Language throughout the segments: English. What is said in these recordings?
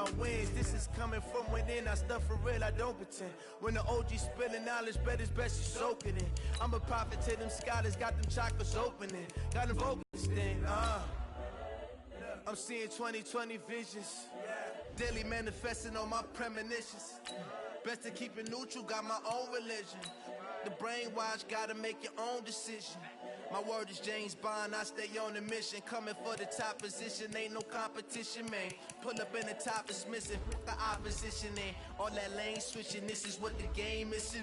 my wins. This is coming from within. I stuff for real, I don't pretend. When the OG spilling knowledge, bet it's best you soak it in. I'm a prophet to them scholars, got them chakras opening. Got them focused in, I'm seeing 2020 visions. Daily manifesting on my premonitions. Best to keep it neutral, got my own religion. The brainwash, gotta make your own decision. My word is James Bond, I stay on the mission. Coming for the top position, ain't no competition, man. Pull up in the top is missing, the opposition in. All that lane switching, this is what the game is.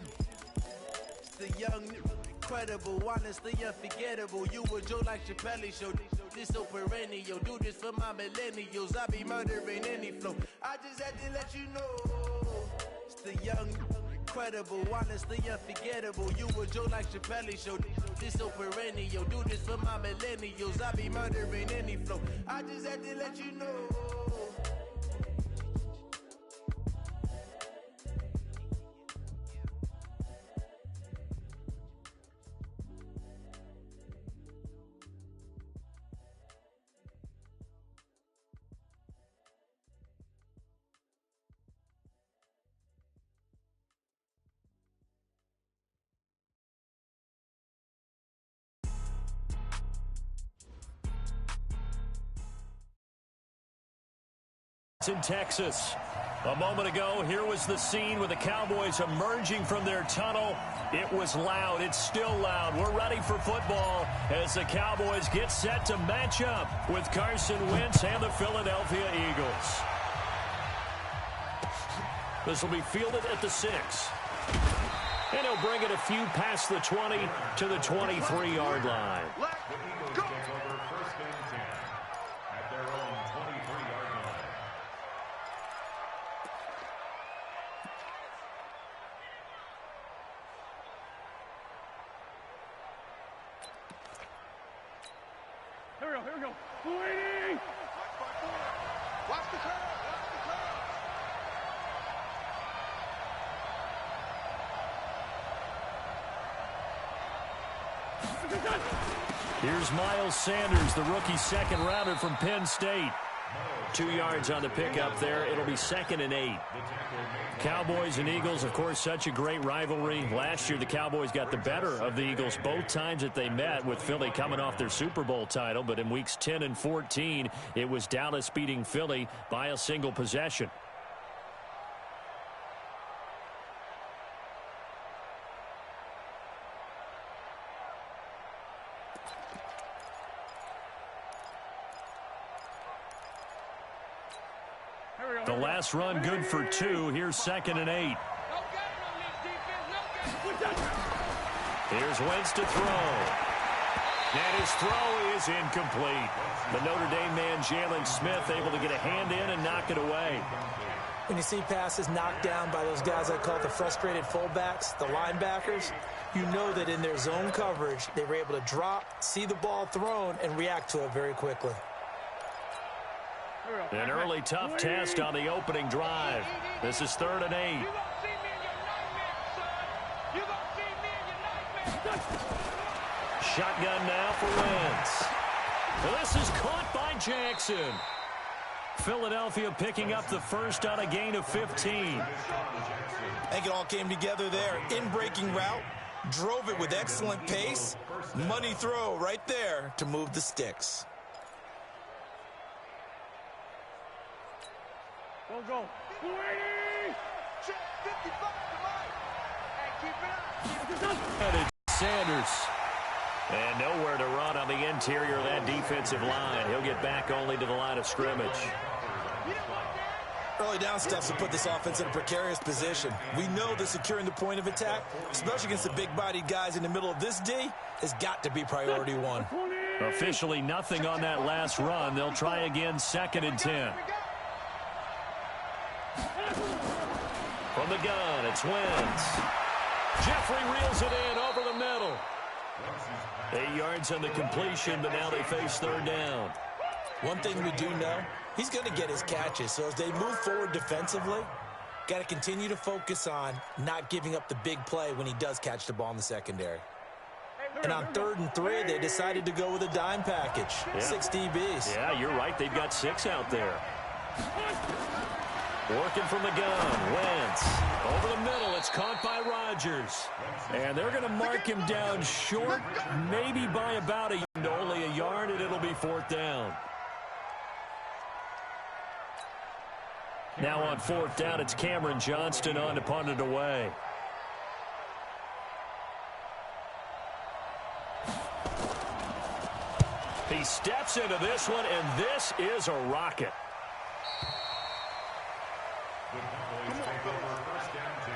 It's the young, incredible, honestly unforgettable. You a Joe like Chappelle show. This so perennial, do this for my millennials. I be murdering any flow. I just had to let you know. It's the young, incredible, honestly unforgettable. You a Joe like Chappelle show. This so perennial, do this for my millennials. I be murdering any flow. I just had to let you know. In Texas. A moment ago, here was the scene with the Cowboys emerging from their tunnel. It was loud. It's still loud. We're ready for football as the Cowboys get set to match up with Carson Wentz and the Philadelphia Eagles. This will be fielded at the 6. And he'll bring it a few past the 20 to the 23-yard line. Let's go. First and 10 at their own 23-yard line. Here we go. Waiting! Watch the curve. Here's Miles Sanders, the rookie second rounder from Penn State. 2 yards on the pickup there. It'll be 2nd and 8. Cowboys and Eagles, of course, such a great rivalry. Last year, the Cowboys got the better of the Eagles both times that they met, with Philly coming off their Super Bowl title. But in weeks 10 and 14, it was Dallas beating Philly by a single possession. The last run good for 2. Here's 2nd and 8. Here's Wentz to throw. And his throw is incomplete. The Notre Dame man, Jalen Smith, able to get a hand in and knock it away. When you see passes knocked down by those guys I call the frustrated fullbacks, the linebackers, you know that in their zone coverage, they were able to drop, see the ball thrown, and react to it very quickly. An early tough test on the opening drive. This is 3rd and 8. Shotgun now for Wentz. This is caught by Jackson. Philadelphia picking up the first on a gain of 15. I think it all came together there. In-breaking route, drove it with excellent pace. Money throw right there to move the sticks. Go. Check 55 and keep it up. Sanders. And nowhere to run on the interior of that defensive line. He'll get back only to the line of scrimmage. Early down stuff to put this offense in a precarious position. We know that securing the point of attack, especially against the big-bodied guys in the middle of this D, has got to be priority 1. Officially nothing on that last run. They'll try again, 2nd and 10. From the gun, it's Wentz. Jeffrey reels it in over the middle. 8 yards on the completion, but now they face 3rd down. One thing we do know, he's going to get his catches. So as they move forward defensively, got to continue to focus on not giving up the big play when he does catch the ball in the secondary. And on 3rd and 3, they decided to go with a dime package. 6 DBs. Yeah, you're right. They've got 6 out there. Working from the gun. Wentz. Over the middle. It's caught by Rodgers. And they're going to mark him down short, maybe by about only a yard, and it'll be fourth down. Now on fourth down, it's Cameron Johnston on to punt it away. He steps into this one, and this is a rocket. The Cowboys take over first down 10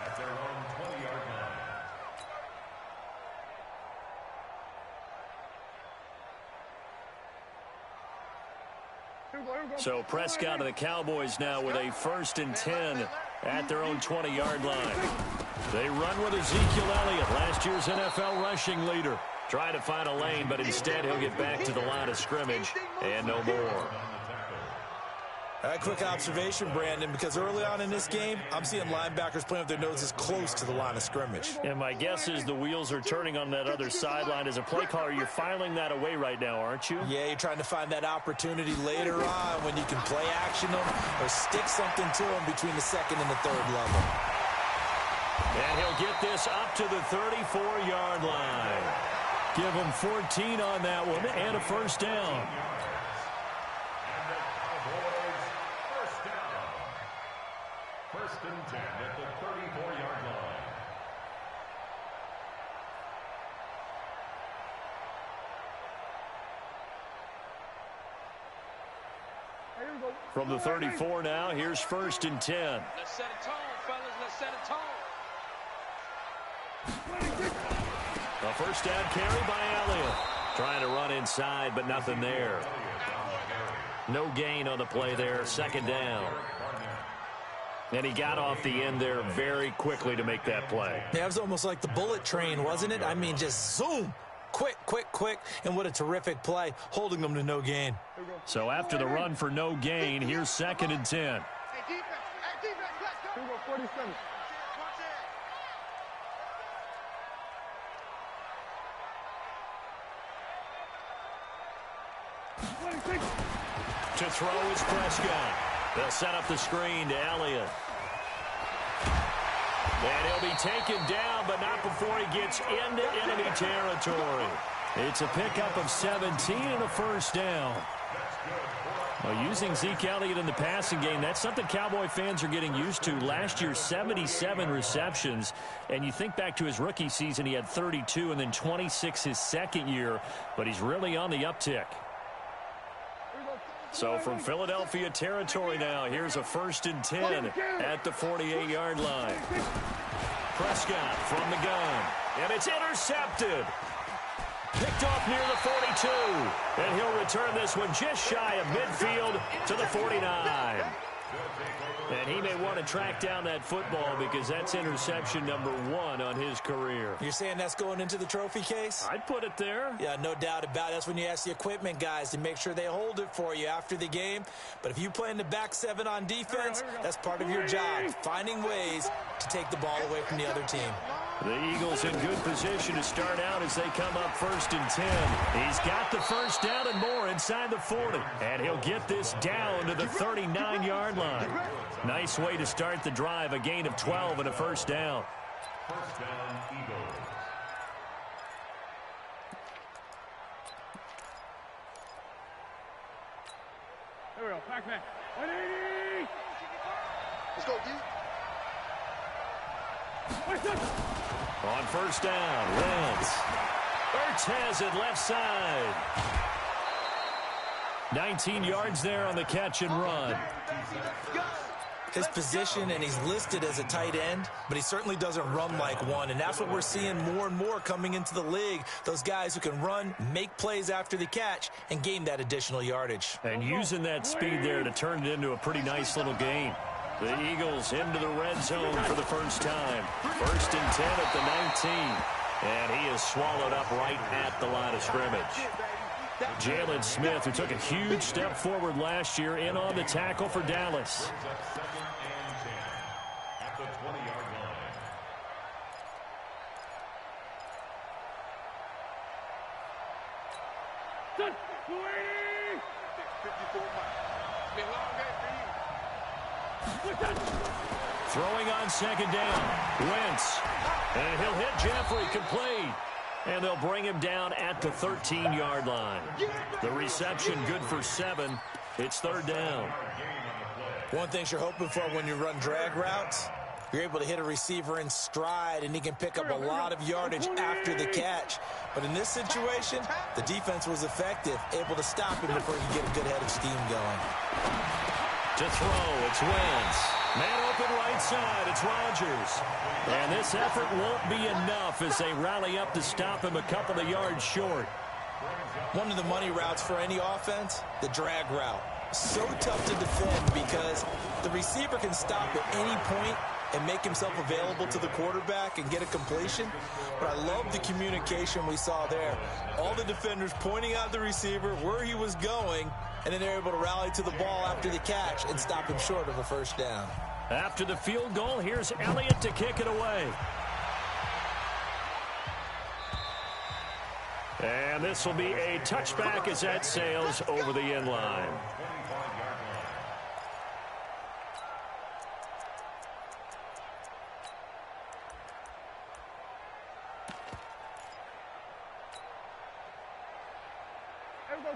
at their own 20-yard line. So Prescott and the Cowboys now with a 1st and 10 at their own 20-yard line. They run with Ezekiel Elliott, last year's NFL rushing leader. Trying to find a lane, but instead he'll get back to the line of scrimmage and no more. A quick observation, Brandon, because early on in this game, I'm seeing linebackers playing with their noses close to the line of scrimmage. And my guess is the wheels are turning on that other sideline. As a play caller, you're filing that away right now, aren't you? Yeah, you're trying to find that opportunity later on when you can play action them or stick something to them between the second and the third level. And he'll get this up to the 34-yard line. Give him 14 on that one and a first down. First and 10 at the 34-yard line. From the 34 now, here's 1st and 10. Let's set a tone, fellas. Let's set a tone. A first down carry by Elliott. Trying to run inside, but nothing there. No gain on the play there. 2nd down. And he got off the end there very quickly to make that play. Yeah, it was almost like the bullet train, wasn't it? I mean, just zoom. Quick, quick, quick. And what a terrific play, holding them to no gain. So after the run for no gain, here's 2nd and 10. Hey, defense, let's go. 47. To throw is Prescott. They'll set up the screen to Elliott. And he'll be taken down, but not before he gets into enemy territory. It's a pickup of 17 and a first down. Well, using Zeke Elliott in the passing game, that's something Cowboy fans are getting used to. Last year, 77 receptions. And you think back to his rookie season, he had 32 and then 26 his second year. But he's really on the uptick. So from Philadelphia territory now, here's a 1st and 10 at the 48-yard line. Prescott from the gun, and it's intercepted. Picked off near the 42, and he'll return this one just shy of midfield to the 49. And he may want to track down that football because that's interception number 1 on his career. You're saying that's going into the trophy case? I'd put it there. Yeah, no doubt about it. That's when you ask the equipment guys to make sure they hold it for you after the game. But if you play in the back 7 on defense, that's part of your job, finding ways to take the ball away from the other team. The Eagles in good position to start out as they come up 1st and 10. He's got the first down and more inside the 40. And he'll get this down to the 39-yard line. Nice way to start the drive, a gain of 12 and a first down. First down, Eagles. There we go, Pac-Man. 180! Let's go, D. On first down, Wentz. Ertz has it left side. 19 yards there on the catch and run. His position, and he's listed as a tight end, but he certainly doesn't run like one, and that's what we're seeing more and more coming into the league. Those guys who can run, make plays after the catch, and gain that additional yardage. And using that speed there to turn it into a pretty nice little game. The Eagles into the red zone for the first time. 1st and 10 at the 19. And he is swallowed up right at the line of scrimmage. Jalen Smith, who took a huge step forward last year, in on the tackle for Dallas. At the 20-yard line. Good. 280! 54 miles. Been a long day for you. Throwing on second down. Wentz. And he'll hit Jeffrey, complete. And they'll bring him down at the 13-yard line. The reception good for 7. It's third down. One thing you're hoping for when you run drag routes, you're able to hit a receiver in stride, and he can pick up a lot of yardage after the catch. But in this situation, the defense was effective, able to stop him before he could get a good head of steam going. To throw, it's Wentz. Man open right side, it's Rodgers. And this effort won't be enough as they rally up to stop him a couple of yards short. One of the money routes for any offense, the drag route. So tough to defend because the receiver can stop at any point and make himself available to the quarterback and get a completion. But I love the communication we saw there. All the defenders pointing out the receiver, where he was going, and then they're able to rally to the ball after the catch and stop him short of a first down. After the field goal, here's Elliott to kick it away. And this will be a touchback as that sails over the end line.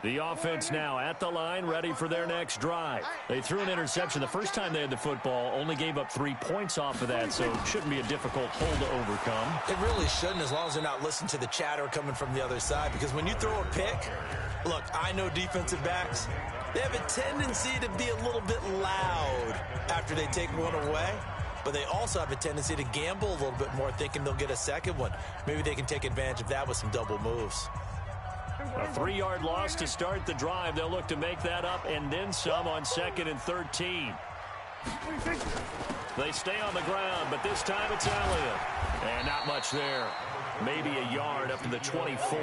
The offense now at the line, ready for their next drive. They threw an interception the first time they had the football, only gave up 3 points off of that, so it shouldn't be a difficult hole to overcome. It really shouldn't, as long as they're not listening to the chatter coming from the other side, because when you throw a pick, look, I know defensive backs, they have a tendency to be a little bit loud after they take one away, but they also have a tendency to gamble a little bit more, thinking they'll get a second one. Maybe they can take advantage of that with some double moves. A 3-yard loss to start the drive. They'll look to make that up and then some on 2nd and 13. They stay on the ground, but this time it's Elliott. And not much there. Maybe a yard up to the 24.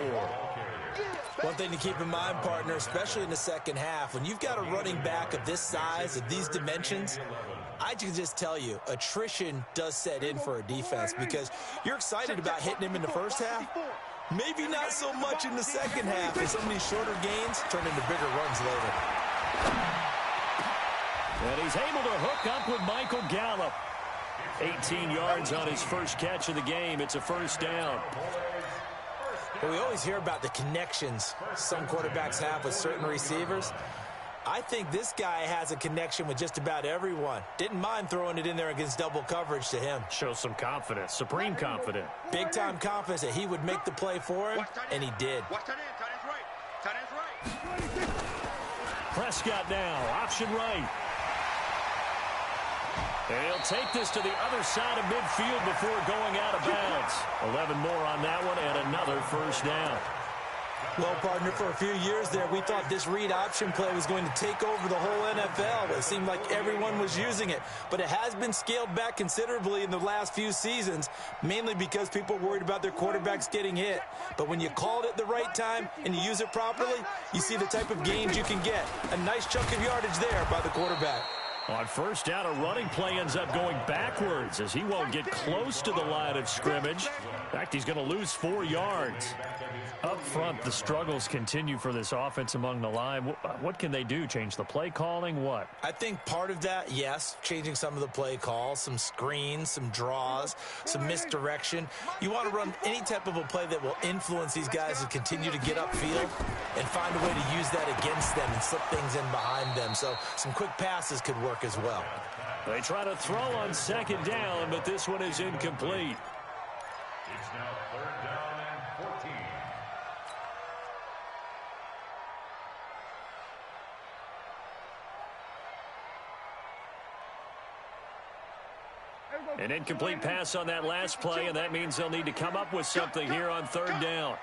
One thing to keep in mind, partner, especially in the second half, when you've got a running back of this size, of these dimensions, I can just tell you, attrition does set in for a defense because you're excited about hitting him in the first half. Maybe not so much in the second half, as some of these shorter gains turn into bigger runs later. And he's able to hook up with Michael Gallup. 18 yards on his first catch of the game. It's a first down. Well, we always hear about the connections some quarterbacks have with certain receivers. I think this guy has a connection with just about everyone. Didn't mind throwing it in there against double coverage to him. Shows some confidence, supreme confidence. Big-time confidence that he would make the play for him, and he did. Prescott now, option right. And he'll take this to the other side of midfield before going out of bounds. 11 more on that one and another first down. Well, partner, for a few years there, we thought this read option play was going to take over the whole NFL. It seemed like everyone was using it. But it has been scaled back considerably in the last few seasons, mainly because people are worried about their quarterbacks getting hit. But when you call it at the right time and you use it properly, you see the type of gains you can get. A nice chunk of yardage there by the quarterback. On first down, a running play ends up going backwards as he won't get close to the line of scrimmage. In fact, he's going to lose 4 yards. Up front, the struggles continue for this offense among the line. What can they do? Change the play calling? What? I think part of that, yes, changing some of the play calls, some screens, some draws, some misdirection. You want to run any type of a play that will influence these guys to continue to get upfield and find a way to use that against them and slip things in behind them. So some quick passes could work as well. They try to throw on second down, but this one is incomplete. It's now third down and 14. An incomplete pass on that last play, and that means they'll need to come up with something here on third down.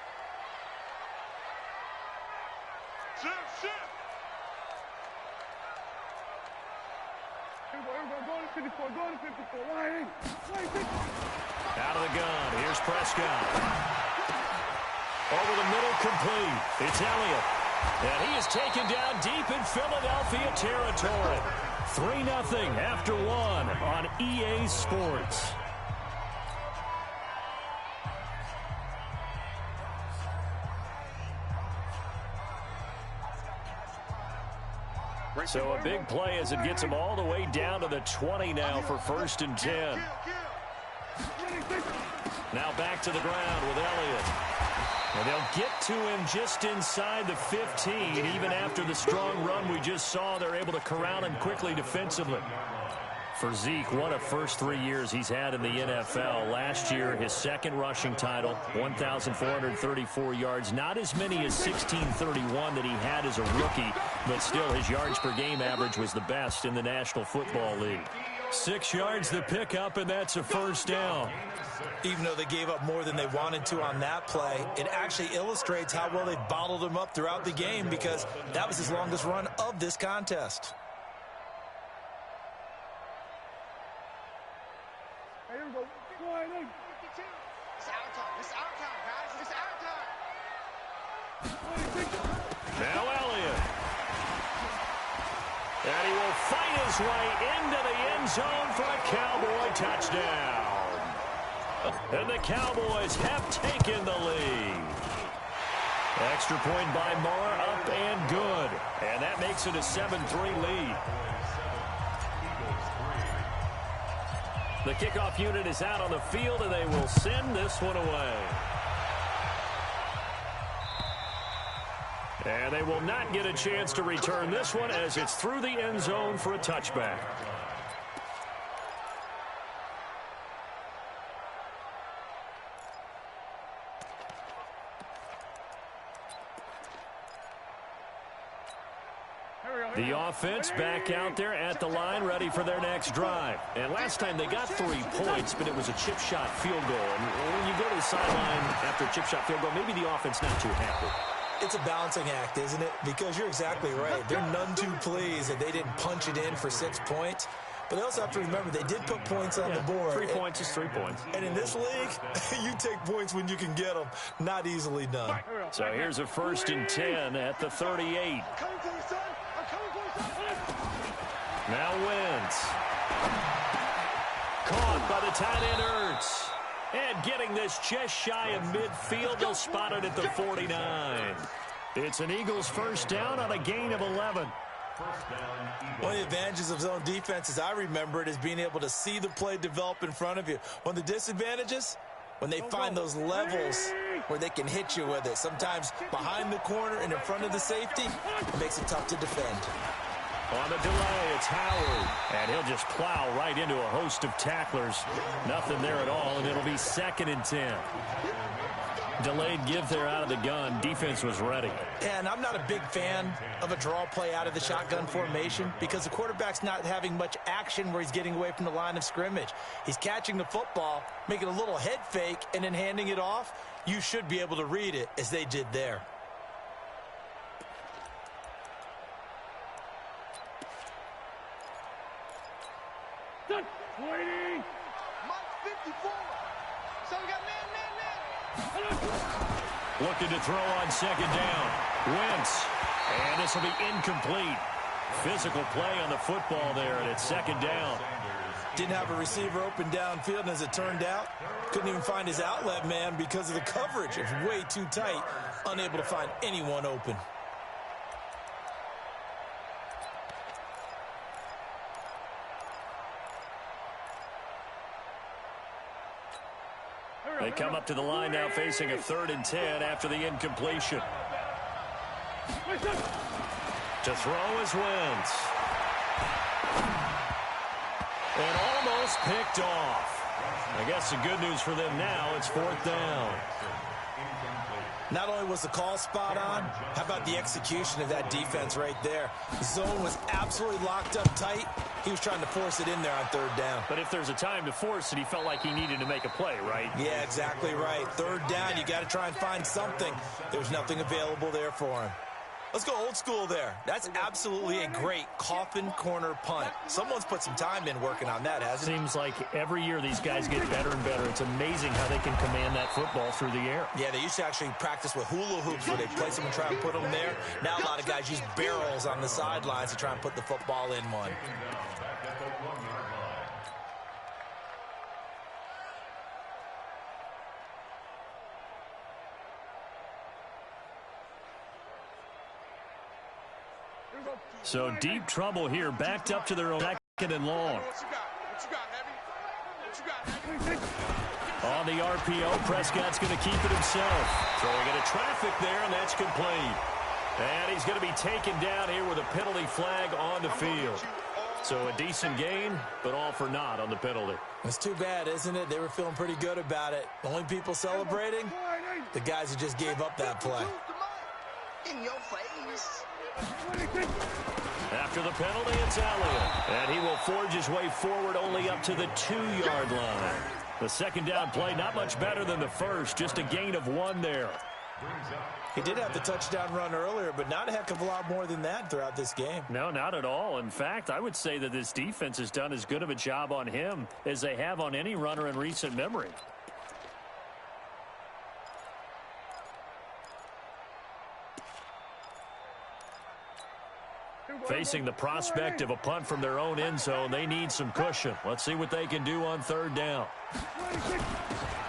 Out of the gun, here's Prescott. Over the middle, complete. It's Elliott. And he is taken down deep in Philadelphia territory. 3-0 after 1 on EA Sports. So a big play as it gets him all the way down to the 20 now for 1st and 10. Now back to the ground with Elliott. And they'll get to him just inside the 15. Even after the strong run we just saw, they're able to corral him quickly defensively. For Zeke, what a first 3 years he's had in the NFL. Last year, his second rushing title, 1,434 yards. Not as many as 1,631 that he had as a rookie, but still his yards per game average was the best in the National Football League. 6 yards the pickup, and that's a 1st down. Even though they gave up more than they wanted to on that play, it actually illustrates how well they bottled him up throughout the game, because that was his longest run of this contest. Here we go. Go ahead, Nick. It's our time. It's our time, guys. It's our time. Now Elliott. And he will fight his way into the end zone for a Cowboy touchdown. And the Cowboys have taken the lead. Extra point by Moore, up and good. And that makes it a 7-3 lead. The kickoff unit is out on the field, and they will send this one away. And they will not get a chance to return this one as it's through the end zone for a touchback. The offense back out there at the line, ready for their next drive. And last time they got 3 points, but it was a chip shot field goal. And when you go to the sideline after a chip shot field goal, maybe the offense not too happy. It's a balancing act, isn't it? Because you're exactly right. They're none too pleased that they didn't punch it in for 6 points. But they also have to remember they did put points on the board. 3 points is 3 points. And in this league, you take points when you can get them. Not easily done. So here's a 1st and 10 at the 38. Now Wentz. Caught by the tight end Ertz. And getting this just shy of midfield, they'll spot it at the 49. It's an Eagles 1st down on a gain of 11. One of the advantages of zone defense, as I remember it, is being able to see the play develop in front of you. One of the disadvantages, when they find those levels where they can hit you with it. Sometimes behind the corner and in front of the safety, it makes it tough to defend. On the delay, it's Howard. And he'll just plow right into a host of tacklers. Nothing there at all, and it'll be 2nd and 10. Delayed give there out of the gun. Defense was ready. And I'm not a big fan of a draw play out of the shotgun formation because the quarterback's not having much action where he's getting away from the line of scrimmage. He's catching the football, making a little head fake, and then handing it off. You should be able to read it as they did there. Waiting. Mike 54. So we got man. Looking to throw on 2nd down. Wentz. And this will be incomplete. Physical play on the football there, and it's 2nd down. Didn't have a receiver open downfield, and as it turned out, couldn't even find his outlet man because of the coverage. It was way too tight, unable to find anyone open. They come up to the line now facing a 3rd and 10 after the incompletion. To throw is Wentz. And almost picked off. I guess the good news for them now, it's 4th down. Not only was the call spot on, how about the execution of that defense right there? The zone was absolutely locked up tight. He was trying to force it in there on 3rd down. But if there's a time to force it, he felt like he needed to make a play, right? Yeah, exactly right. 3rd down, you got to try and find something. There was nothing available there for him. Let's go old school there. That's absolutely a great coffin corner punt. Someone's put some time in working on that, hasn't it? Seems like every year these guys get better and better. It's amazing how they can command that football through the air. Yeah, they used to actually practice with hula hoops where they place them and try and put them there. Now a lot of guys use barrels on the sidelines to try and put the football in one. So deep trouble here, backed up to their own second and long. On the RPO, Prescott's going to keep it himself. Throwing into traffic there, and that's complete. And he's going to be taken down here with a penalty flag on the field. So a decent gain, but all for naught on the penalty. It's too bad, isn't it? They were feeling pretty good about it. The only people celebrating, the guys who just gave up that play. In your face. After the penalty, it's Elliott. And he will forge his way forward only up to the 2-yard line. The second down play, not much better than the first, just a gain of 1 there. He did have the touchdown run earlier, but not a heck of a lot more than that throughout this game. No, not at all. In fact, I would say that this defense has done as good of a job on him as they have on any runner in recent memory. Facing the prospect of a punt from their own end zone, they need some cushion. Let's see what they can do on third down.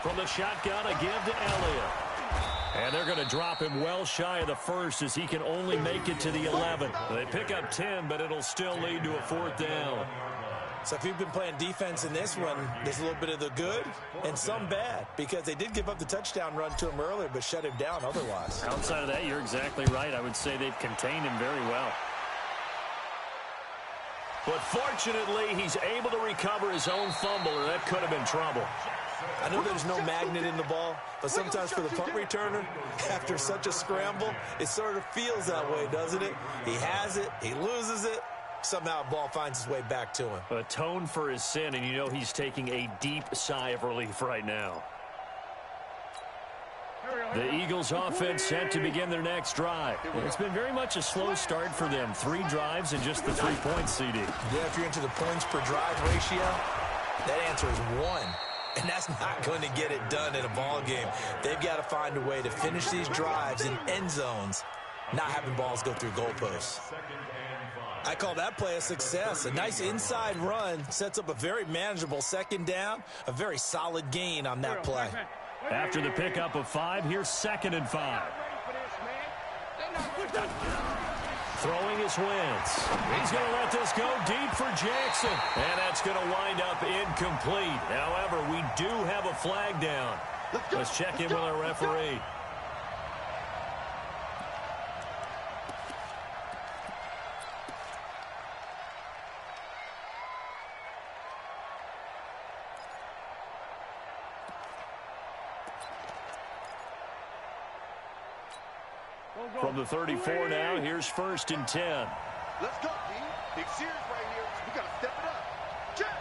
From the shotgun, a give to Elliott. And they're going to drop him well shy of the first as he can only make it to the 11. They pick up 10, but it'll still lead to a 4th down. So if you've been playing defense in this one, there's a little bit of the good and some bad, because they did give up the touchdown run to him earlier, but shut him down otherwise. Outside of that, you're exactly right. I would say they've contained him very well. But fortunately, he's able to recover his own fumble, or that could have been trouble. I know there's no magnet in the ball, but sometimes for the punt returner, after such a scramble, it sort of feels that way, doesn't it? He has it, he loses it, somehow the ball finds its way back to him. Atone for his sin, and you know he's taking a deep sigh of relief right now. The Eagles offense set to begin their next drive. It's been very much a slow start for them. 3 drives and just the 3 points, CD. Yeah, if you're into the points per drive ratio, that answer is 1. And that's not going to get it done in a ball game. They've got to find a way to finish these drives in end zones, not having balls go through goalposts. I call that play a success. A nice inside run sets up a very manageable second down, a very solid gain on that play. After the pickup of 5, here's 2nd and 5. Throwing his Wentz. He's going to let this go deep for Jackson. And that's going to wind up incomplete. However, we do have a flag down. Let's check in with our referee. From the 34 now, here's 1st and 10. Let's go, D. Big series right here. We got to step it up. Check.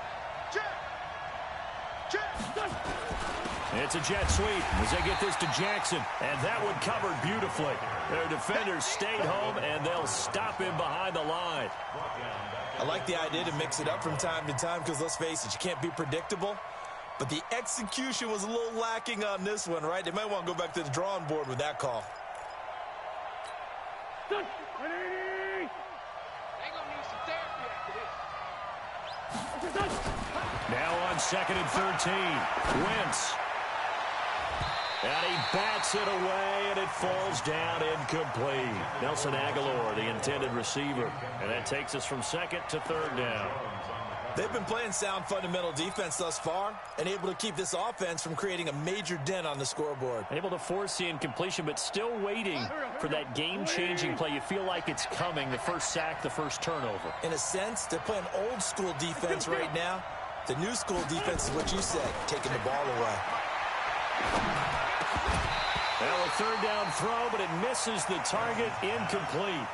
It's a jet sweep as they get this to Jackson. And that one covered beautifully. Their defenders stayed home, and they'll stop him behind the line. I like the idea to mix it up from time to time because, let's face it, you can't be predictable. But the execution was a little lacking on this one, right? They might want to go back to the drawing board with that call. Now on 2nd and 13. Wentz. And he bats it away, and it falls down incomplete. Nelson Aguilar, the intended receiver. And that takes us from 2nd to 3rd down. They've been playing sound fundamental defense thus far and able to keep this offense from creating a major dent on the scoreboard. Able to force the incompletion, but still waiting for that game-changing play. You feel like it's coming, the first sack, the first turnover. In a sense, they're playing old-school defense right now. The new school defense is what you said, taking the ball away. Well, a 3rd down throw, but it misses the target, incomplete.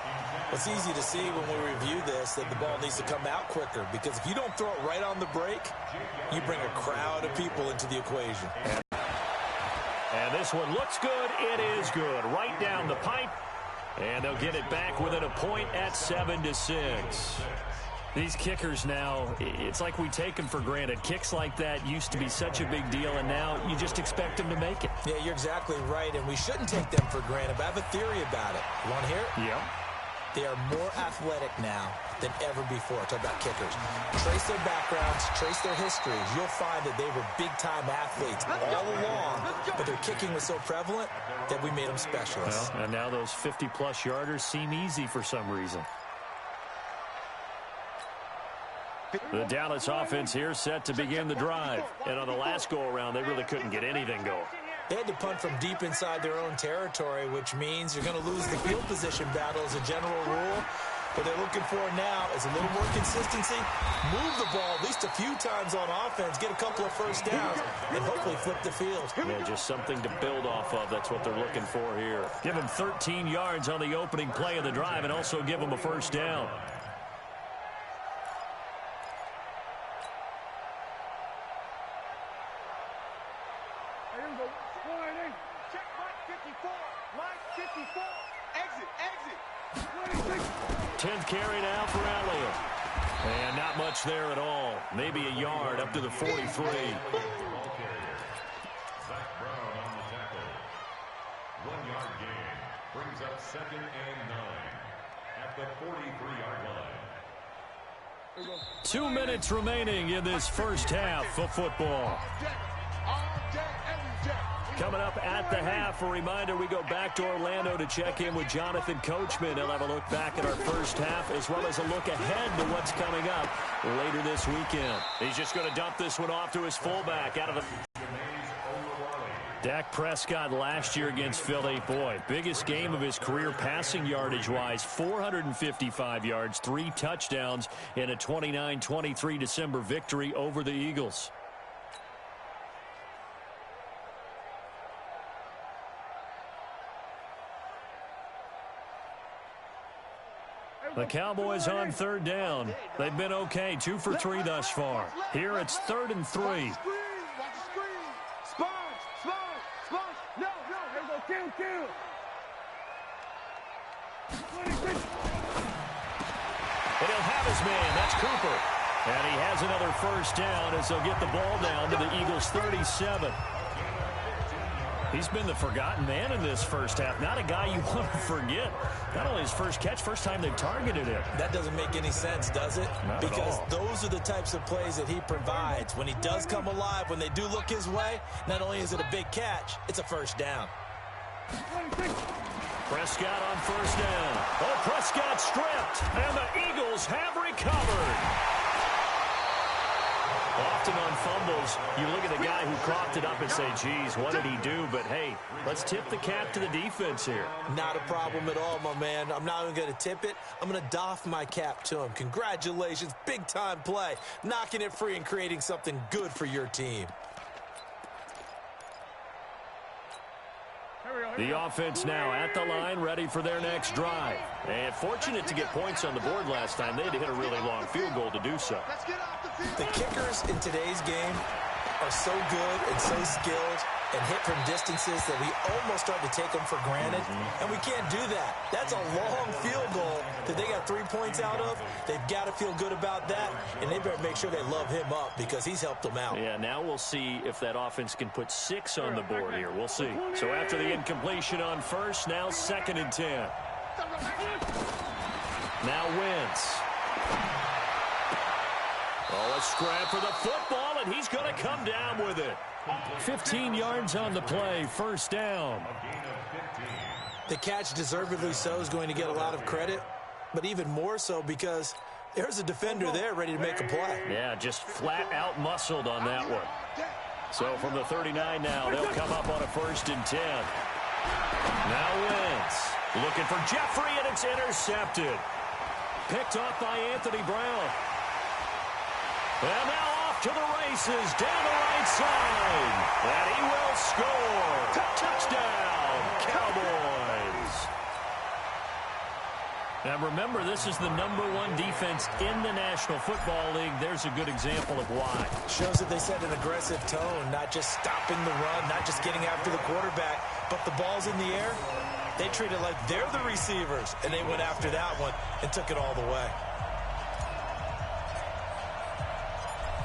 It's easy to see when we review this that the ball needs to come out quicker, because if you don't throw it right on the break, you bring a crowd of people into the equation. And this one looks good. It is good. Right down the pipe. And they'll get it back within a point at 7-6. These kickers now, it's like we take them for granted. Kicks like that used to be such a big deal, and now you just expect them to make it. Yeah, you're exactly right, and we shouldn't take them for granted, but I have a theory about it. You want to hear it? Yeah. They are more athletic now than ever before. Talk about kickers. Trace their backgrounds, trace their histories. You'll find that they were big-time athletes all along, but their kicking was so prevalent that we made them specialists. Well, and now those 50-plus yarders seem easy for some reason. The Dallas offense here set to begin the drive. And on the last go-around, they really couldn't get anything going. They had to punt from deep inside their own territory, which means you're going to lose the field position battle as a general rule. What they're looking for now is a little more consistency, move the ball at least a few times on offense, get a couple of first downs, and hopefully flip the field. Yeah, just something to build off of. That's what they're looking for here. Give them 13 yards on the opening play of the drive and also give them a first down. Here we go. 180. Check line 54. Line 54. Exit, exit. 26. 10th carry now for Elliott. And not much there at all. Maybe a yard up to the 43. Zach Brown on the tackle. 1 yard gain. Brings up 2nd and 9 at the 43-yard line. 2 minutes remaining in this first half of football. Coming up at the half, a reminder, we go back to Orlando to check in with Jonathan Coachman. He'll have a look back at our first half as well as a look ahead to what's coming up later this weekend. He's just going to dump this one off to his fullback out of the... Dak Prescott last year against Philly, boy, biggest game of his career passing yardage-wise, 455 yards, 3 touchdowns in a 29-23 December victory over the Eagles. The Cowboys on 3rd down. They've been okay, 2 for 3 thus far. Here it's 3rd and 3. Watch the screen. Sponge, sponge, sponge. No, no. Here we go. Kill. 26. And he'll have his man. That's Cooper. And he has another first down as they'll get the ball down to the Eagles' 37. He's been the forgotten man in this first half. Not a guy you want to forget. Not only his first catch, first time they've targeted him. That doesn't make any sense, does it? Not at because all. those are the types of plays that he provides. When he does come alive, when they do look his way, not only is it a big catch, it's a first down. 26. Prescott on first down. Oh, Prescott stripped, and the Eagles have recovered. Often on fumbles, you look at the guy who coughed it up and say, geez, what did he do? But, hey, let's tip the cap to the defense here. Not a problem at all, my man. I'm not even going to tip it. I'm going to doff my cap to him. Congratulations. Big-time play. Knocking it free and creating something good for your team. The offense now at the line, ready for their next drive. And fortunate to get points on the board last time. They had to hit a really long field goal to do so. Let's get off the field. The kickers in today's game are so good and so skilled and hit from distances that we almost start to take them for granted. And we can't do that. That's a long field goal that they got 3 points out of. They've got to feel good about that, and they better make sure they love him up because he's helped them out. Yeah, now we'll see if that offense can put 6 on the board here. We'll see. So after the incompletion on first, now 2nd and 10. Now Wentz. Oh, a scrap for the football, and he's going to come down with it. 15 yards on the play, first down. The catch, deservedly so, is going to get a lot of credit, but even more so because there's a defender there ready to make a play. Yeah, just flat out muscled on that one. So from the 39 now, they'll come up on a 1st and 10. Now Wentz looking for Jeffrey, and it's intercepted. Picked off by Anthony Brown. And now off to the races down the right side. And he will score. Touchdown, Cowboys. Now remember, this is the #1 defense in the National Football League. There's a good example of why. Shows that they set an aggressive tone, not just stopping the run, not just getting after the quarterback, but the ball's in the air. They treat it like they're the receivers, and they went after that one and took it all the way.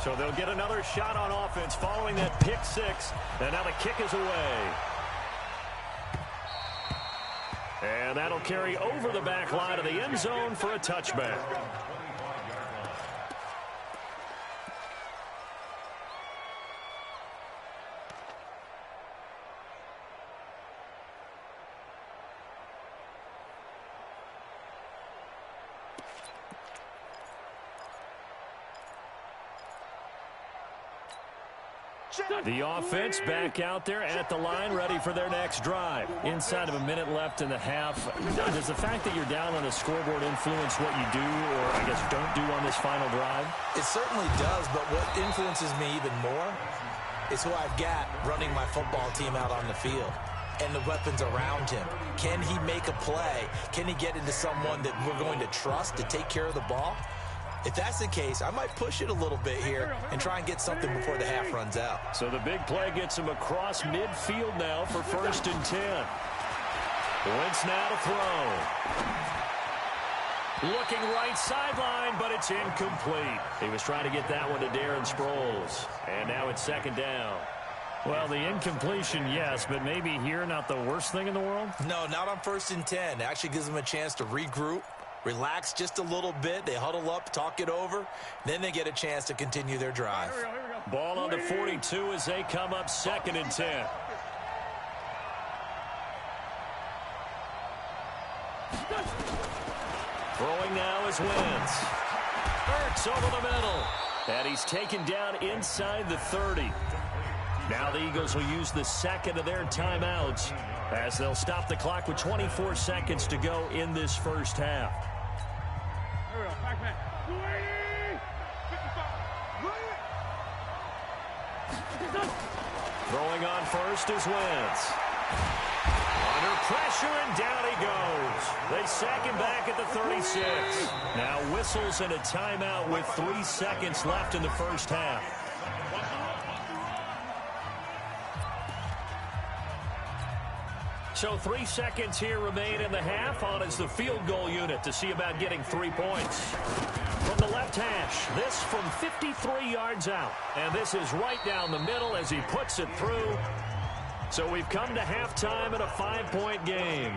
So they'll get another shot on offense following that pick 6. And now the kick is away. And that'll carry over the back line of the end zone for a touchback. The offense back out there at the line, ready for their next drive. Inside of a minute left in the half. Does the fact that you're down on the scoreboard influence what you do, or I guess don't do on this final drive? It certainly does, but what influences me even more is who I've got running my football team out on the field and the weapons around him. Can he make a play? Can he get into someone that we're going to trust to take care of the ball? If that's the case, I might push it a little bit here and try and get something before the half runs out. So the big play gets him across midfield now for 1st and 10. Wentz now to throw. Looking right sideline, but it's incomplete. He was trying to get that one to Darren Sproles. And now it's 2nd down. Well, the incompletion, yes, but maybe here not the worst thing in the world? No, not on 1st and 10. It actually gives them a chance to regroup, relax just a little bit. They huddle up, talk it over. Then they get a chance to continue their drive. Here we go. Ball on the 42 as they come up 2nd and 10. Throwing now is Wentz. Ertz over the middle. And he's taken down inside the 30. Now the Eagles will use the 2nd of their timeouts as they'll stop the clock with 24 seconds to go in this first half. Here we go. Back man. 280. 55. Throwing on first is Wentz. Under pressure, and down he goes. They sack him back at the 36. Now whistles and a timeout with 3 seconds left in the first half. So 3 seconds here remain in the half. On is the field goal unit to see about getting 3 points. From the left hash, this from 53 yards out. And this is right down the middle as he puts it through. So we've come to halftime in a 5-point game.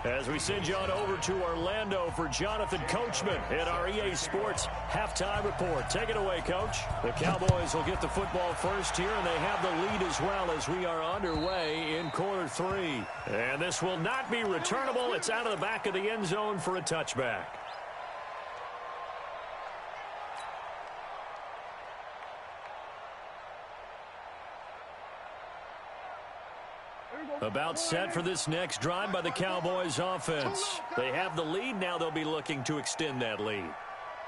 As we send you on over to Orlando for Jonathan Coachman in our EA Sports Halftime Report. Take it away, Coach. The Cowboys will get the football first here, and they have the lead as well as we are underway in quarter 3. And this will not be returnable. It's out of the back of the end zone for a touchback. About set for this next drive by the Cowboys offense. They have the lead. Now they'll be looking to extend that lead.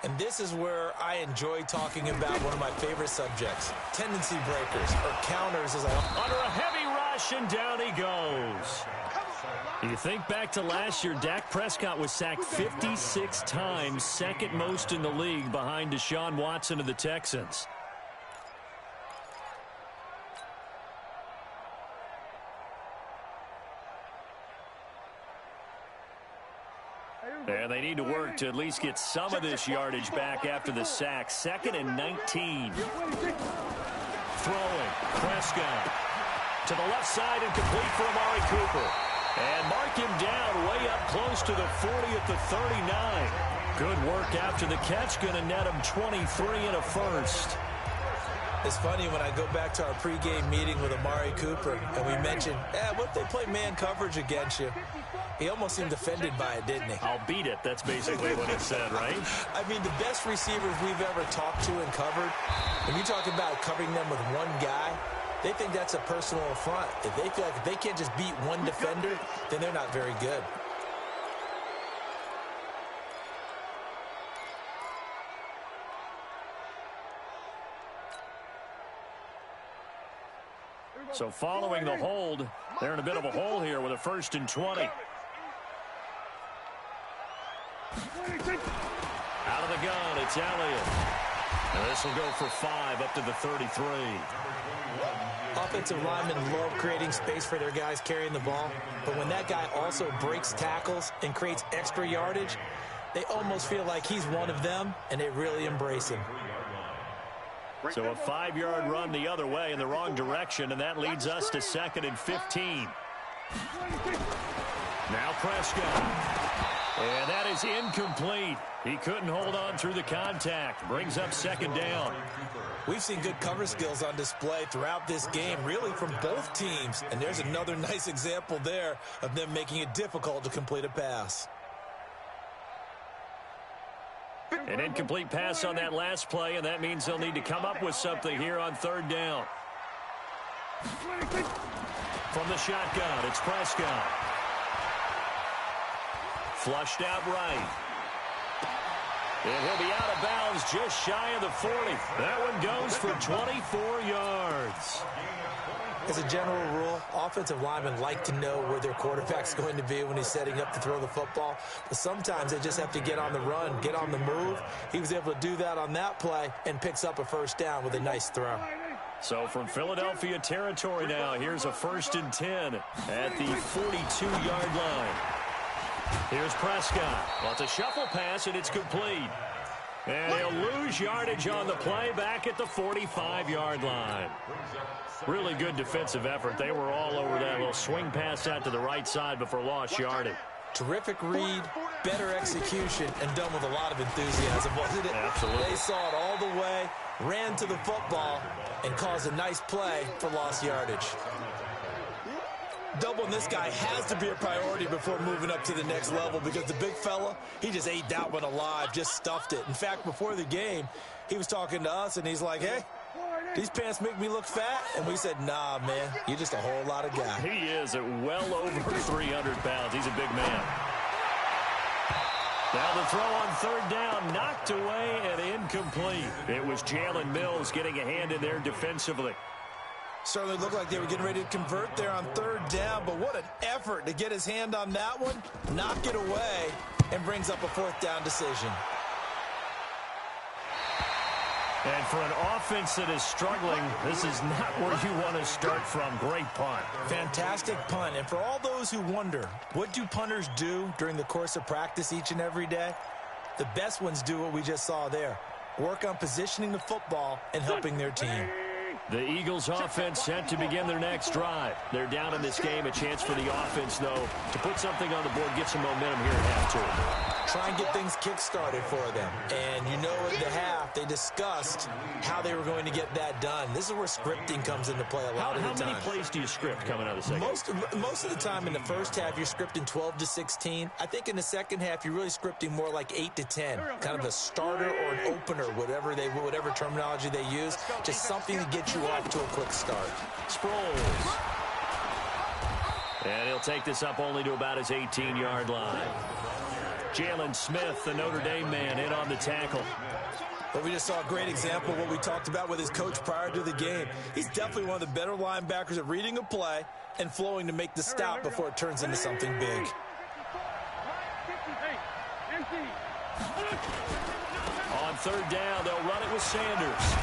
And this is where I enjoy talking about one of my favorite subjects, tendency breakers, or counters as I... Under a heavy rush, and down he goes. You think back to last year, Dak Prescott was sacked 56 times, 2nd most in the league behind Deshaun Watson of the Texans. And they need to work to at least get some of this yardage back after the sack. 2nd and 19. Throwing. Prescott. To the left side and complete for Amari Cooper. And mark him down way up close to the 40 at the 39. Good work after the catch. Going to net him 23 and a first. It's funny when I go back to our pregame meeting with Amari Cooper and we mentioned, what if they play man coverage against you? He almost seemed offended by it, didn't he? I'll beat it. That's basically what it said, right? I mean, the best receivers we've ever talked to and covered, when you talk about covering them with one guy, they think that's a personal affront. If they feel like if they can't just beat one defender, then they're not very good. So following the hold, they're in a bit of a hole here with a 1st and 20. Out of the gun, it's Elliott. And this will go for 5 up to the 33. Offensive linemen love creating space for their guys carrying the ball, but when that guy also breaks tackles and creates extra yardage, they almost feel like he's one of them, and they really embrace him. So a 5-yard run the other way in the wrong direction, and that leads us to 2nd and 15. Now Prescott. And that is incomplete. He couldn't hold on through the contact. Brings up 2nd down. We've seen good cover skills on display throughout this game, really from both teams. And there's another nice example there of them making it difficult to complete a pass. An incomplete pass on that last play, and that means they'll need to come up with something here on 3rd down. From the shotgun, it's Prescott. Flushed out right. And he'll be out of bounds just shy of the 40. That one goes for 24 yards. As a general rule, offensive linemen like to know where their quarterback's going to be when he's setting up to throw the football. But sometimes they just have to get on the run, get on the move. He was able to do that on that play and picks up a first down with a nice throw. So from Philadelphia territory now, here's a 1st and 10 at the 42-yard line. Here's Prescott. Well, it's a shuffle pass, and it's complete. And he'll lose yardage on the play back at the 45-yard line. Really good defensive effort. They were all over that little swing pass out to the right side before lost yardage. Terrific read, better execution, and done with a lot of enthusiasm, wasn't it? Absolutely. They saw it all the way, ran to the football, and caused a nice play for lost yardage. Doubling this guy has to be a priority before moving up to the next level because the big fella, he just ate that one alive, just stuffed it. In fact, before the game, he was talking to us, and he's like, hey, these pants make me look fat? And we said, nah, man, you're just a whole lot of guy. He is at well over 300 pounds. He's a big man. Now the throw on 3rd down, knocked away and incomplete. It was Jalen Mills getting a hand in there defensively. Certainly looked like they were getting ready to convert there on 3rd down, but what an effort to get his hand on that one, knock it away, and brings up a 4th down decision. And for an offense that is struggling, this is not where you want to start from. Great punt. Fantastic punt. And for all those who wonder, what do punters do during the course of practice each and every day? The best ones do what we just saw there. Work on positioning the football and helping their team. The Eagles offense set to begin their next drive. They're down in this game. A chance for the offense, though, to put something on the board, get some momentum here at halftime. Try and get things kick-started for them. And you know at the half, they discussed how they were going to get that done. This is where scripting comes into play a lot of the time. How many plays do you script coming out of the second? Most of the time in the first half, you're scripting 12 to 16. I think in the second half, you're really scripting more like 8 to 10. Kind of a starter or an opener, whatever terminology they use. Just something to get you off to a quick start. Sproles. And he'll take this up only to about his 18-yard line. Jalen Smith, the Notre Dame man, in on the tackle. But we just saw a great example of what we talked about with his coach prior to the game. He's definitely one of the better linebackers at reading a play and flowing to make the stop before it turns into something big. On 3rd down, they'll run it with Sanders.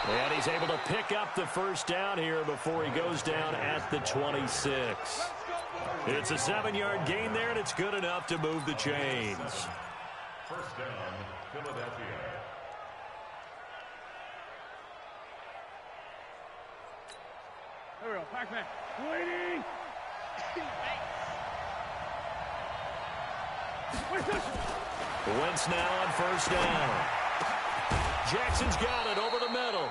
And he's able to pick up the first down here before he goes down at the 26. It's a 7-yard gain there, and it's good enough to move the chains. 1st down, Philadelphia. There we go. Pac-Man. Waiting. Wentz now on 1st down. Jackson's got it over the middle.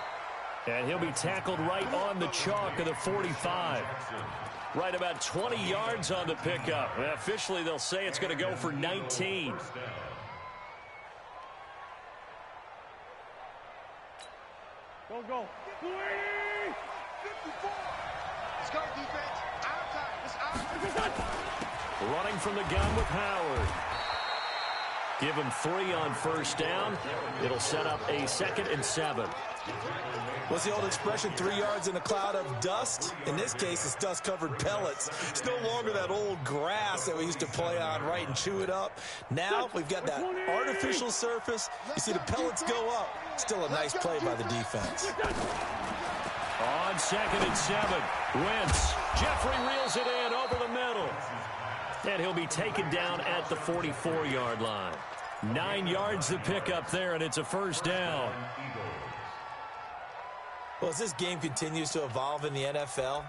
And he'll be tackled right on the chalk of the 45. Right about 20 yards on the pickup. And officially, they'll say it's going to go for 19. Go. Waiting. 54. Let's go, defense. Out time. It's out. Running from the gun with Howard. Give him 3 on 1st down. It'll set up a 2nd and 7. What's the old expression, 3 yards in a cloud of dust? In this case, it's dust-covered pellets. It's no longer that old grass that we used to play on, right, and chew it up. Now we've got that artificial surface. You see the pellets go up. Still a nice play by the defense. On 2nd and 7, Wentz. Jeffrey reels it in over the middle. And he'll be taken down at the 44-yard line. 9 yards to pick up there, and it's a 1st down. Well, as this game continues to evolve in the NFL,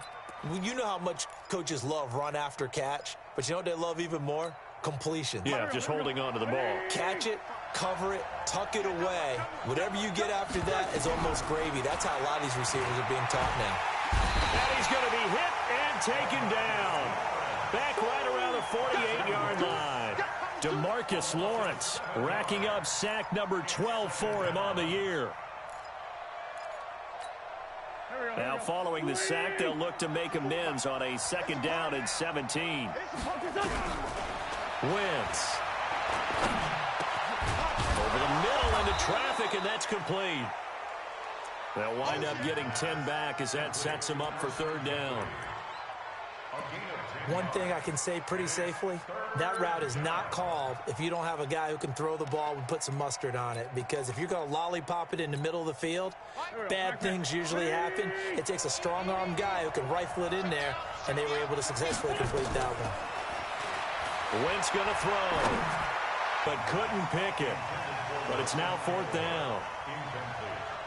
you know how much coaches love run after catch, but you know what they love even more? Completion. Yeah, just holding on to the ball. Catch it, cover it, tuck it away. Whatever you get after that is almost gravy. That's how a lot of these receivers are being taught now. And he's going to be hit and taken down. Back right around the 48-yard line. DeMarcus Lawrence racking up sack number 12 for him on the year. Now following the sack, they'll look to make amends on a 2nd down and 17. Wentz. Over the middle into traffic, and that's complete. They'll wind up getting 10 back as that sets them up for 3rd down. One thing I can say pretty safely, that route is not called if you don't have a guy who can throw the ball and put some mustard on it. Because if you're going to lollipop it in the middle of the field, bad things usually happen. It takes a strong-arm guy who can rifle it in there, and they were able to successfully complete that one. Wentz going to throw, but couldn't pick it. But it's now 4th down.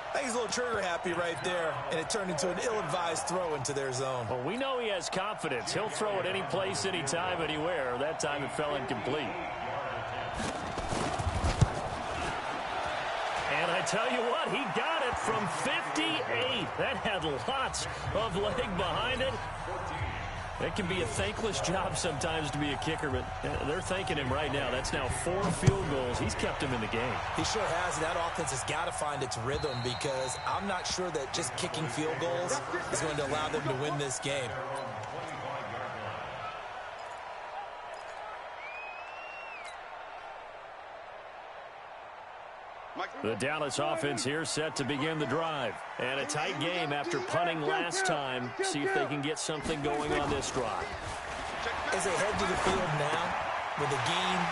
I think he's a little trigger happy right there, and it turned into an ill-advised throw into their zone. Well, we know he has confidence. He'll throw it any place, anytime, anywhere. That time it fell incomplete. And I tell you what, he got it from 58. That had lots of leg behind it. It can be a thankless job sometimes to be a kicker, but they're thanking him right now. That's now 4 field goals. He's kept him in the game. He sure has. That offense has got to find its rhythm because I'm not sure that just kicking field goals is going to allow them to win this game. The Dallas offense here set to begin the drive. And a tight game after punting last time. See if they can get something going on this drive. As they head to the field now, with the game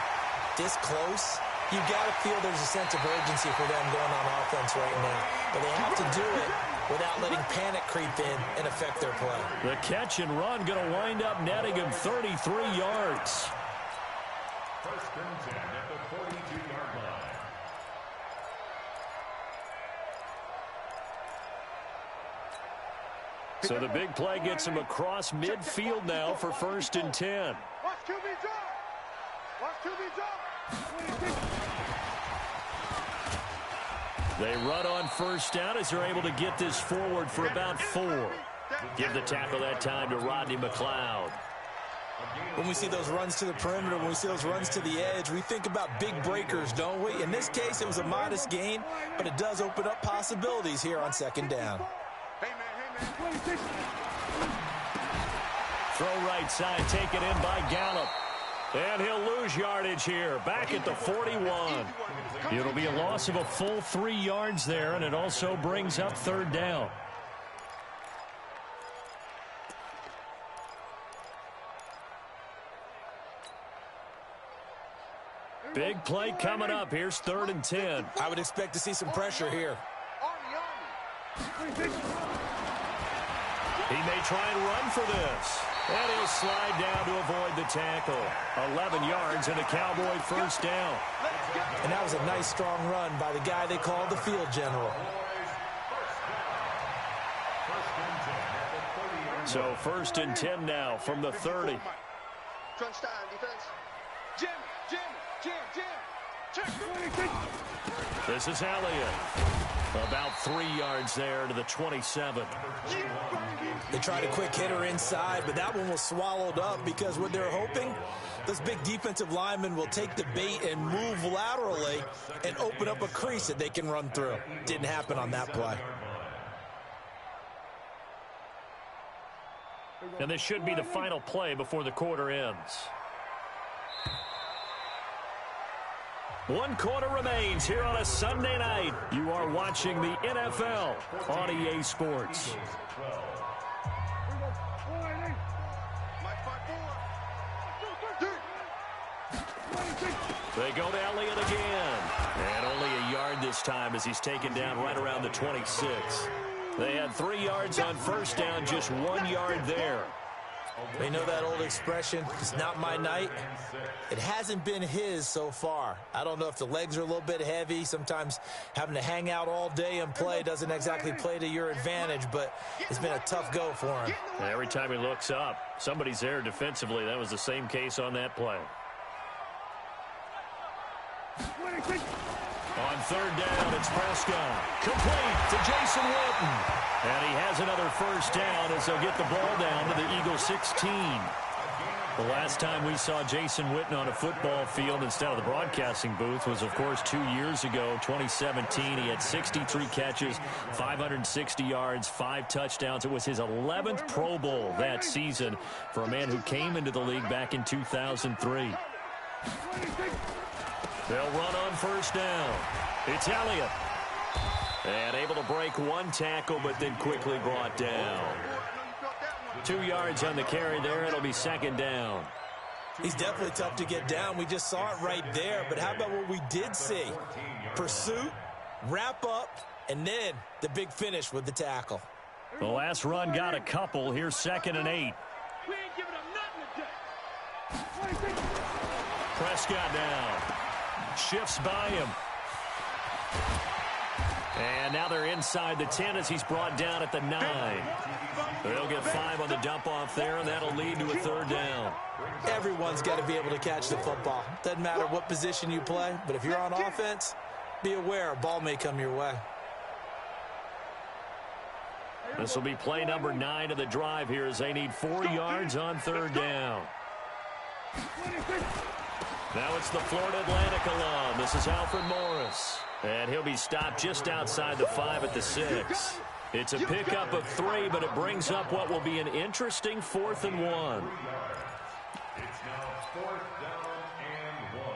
this close, you've got to feel there's a sense of urgency for them going on offense right now. But they have to do it without letting panic creep in and affect their play. The catch and run going to wind up netting him 33 yards. 1st and 10 at the 42-yard line. So the big play gets him across midfield now for 1st and 10. Watch QB drop. Watch QB drop. They run on 1st down as they're able to get this forward for about 4. Give the tackle that time to Rodney McLeod. When we see those runs to the perimeter, when we see those runs to the edge, we think about big breakers, don't we? In this case, it was a modest gain, but it does open up possibilities here on 2nd down. Throw right side, taken in by Gallup. And he'll lose yardage here, back at the 41. It'll be a loss of a full 3 yards there, and it also brings up 3rd down. Big play coming up. Here's 3rd and 10. I would expect to see some pressure here. He may try and run for this. And he'll slide down to avoid the tackle. 11 yards and a Cowboy 1st down. And that was a nice, strong run by the guy they called the field general. So 1st and 10 now from the 30. Crunch time, defense. Jim. This is Elliott. About 3 yards there to the 27. They tried a quick hitter inside, but that one was swallowed up because what they're hoping, this big defensive lineman will take the bait and move laterally and open up a crease that they can run through. Didn't happen on that play. And this should be the final play before the quarter ends. 1 quarter remains here on a Sunday night. You are watching the NFL on EA Sports. They go to Elliott again. And only a yard this time as he's taken down right around the 26. They had 3 yards on 1st down, just 1 yard there. They know that old expression, it's not my night. It hasn't been his so far. I don't know if the legs are a little bit heavy. Sometimes having to hang out all day and play doesn't exactly play to your advantage, but it's been a tough go for him. Every time he looks up, somebody's there defensively. That was the same case on that play. On 3rd down, it's Prescott. Complete to Jason Witten. And he has another 1st down as they'll get the ball down to the Eagles 16. The last time we saw Jason Witten on a football field instead of the broadcasting booth was, of course, 2 years ago, 2017. He had 63 catches, 560 yards, 5 touchdowns. It was his 11th Pro Bowl that season for a man who came into the league back in 2003. They'll run on first down. It's Elliott. And able to break one tackle, but then quickly brought down. 2 yards on the carry there. It'll be second down. He's definitely tough to get down. We just saw it right there. But how about what we did see? Pursuit, wrap up, and then the big finish with the tackle. The last run got a couple. Here's 2nd and 8. We ain't giving up nothing today. Prescott now. Shifts by him. And now they're inside the 10 as he's brought down at the 9. They'll get 5 on the dump off there, and that'll lead to a 3rd down. Everyone's got to be able to catch the football. Doesn't matter what position you play, but if you're on offense, be aware a ball may come your way. This will be play number 9 of the drive here as they need 4 yards on 3rd down. Now it's the Florida Atlantic alum. This is Alfred Morris. And he'll be stopped just outside the 5 at the 6. It's a pickup of 3, but it brings up what will be an interesting 4th and 1. It's now 4th down and 1.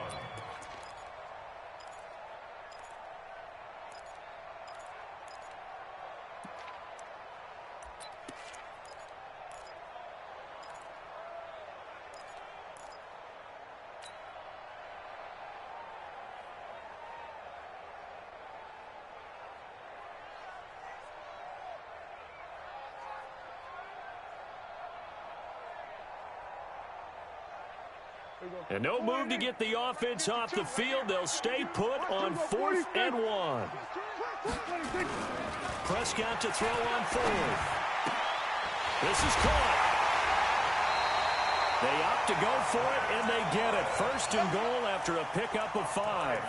And no move to get the offense off the field. They'll stay put on 4th and 1. Prescott to throw on 4th. This is caught. They opt to go for it, and they get it. 1st and goal after a pickup of 5.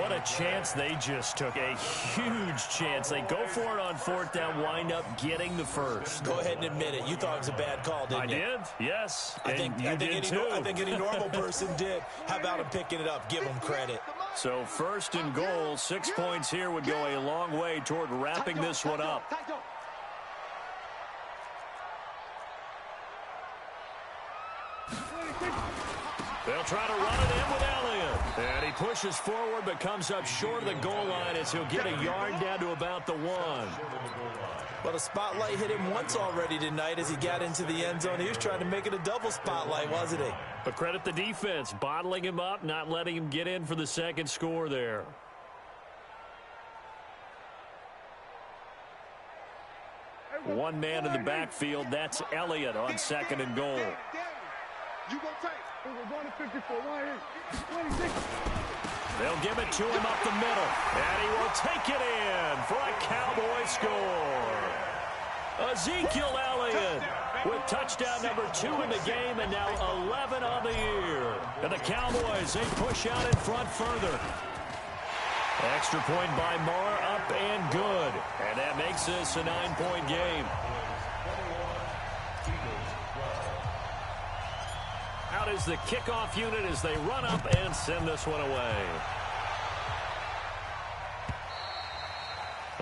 What a chance they just took. A huge chance. They go for it on 4th down, wind up getting the 1st. Go ahead and admit it. You thought it was a bad call, didn't you? I did, yes. I think any normal person did. How about him picking it up? Give him credit. So 1st and goal, 6 points here would go a long way toward wrapping this one up. They'll try to run it in with Elliott. And he pushes forward but comes up short of the goal line as he'll get a yard down to about the 1. Well, the spotlight hit him once already tonight as he got into the end zone. He was trying to make it a double spotlight, wasn't he? But credit the defense, bottling him up, not letting him get in for the 2nd score there. One man in the backfield, that's Elliott on 2nd and goal. You gonna take. We're going to 54. 26. They'll give it to him up the middle, and he will take it in for a Cowboy score. Ezekiel Elliott with touchdown number 2 in the game, and now 11 on the year. And the Cowboys, they push out in front further. Extra point by Marr, up and good. And that makes this a 9-point game. Out is the kickoff unit as they run up and send this one away.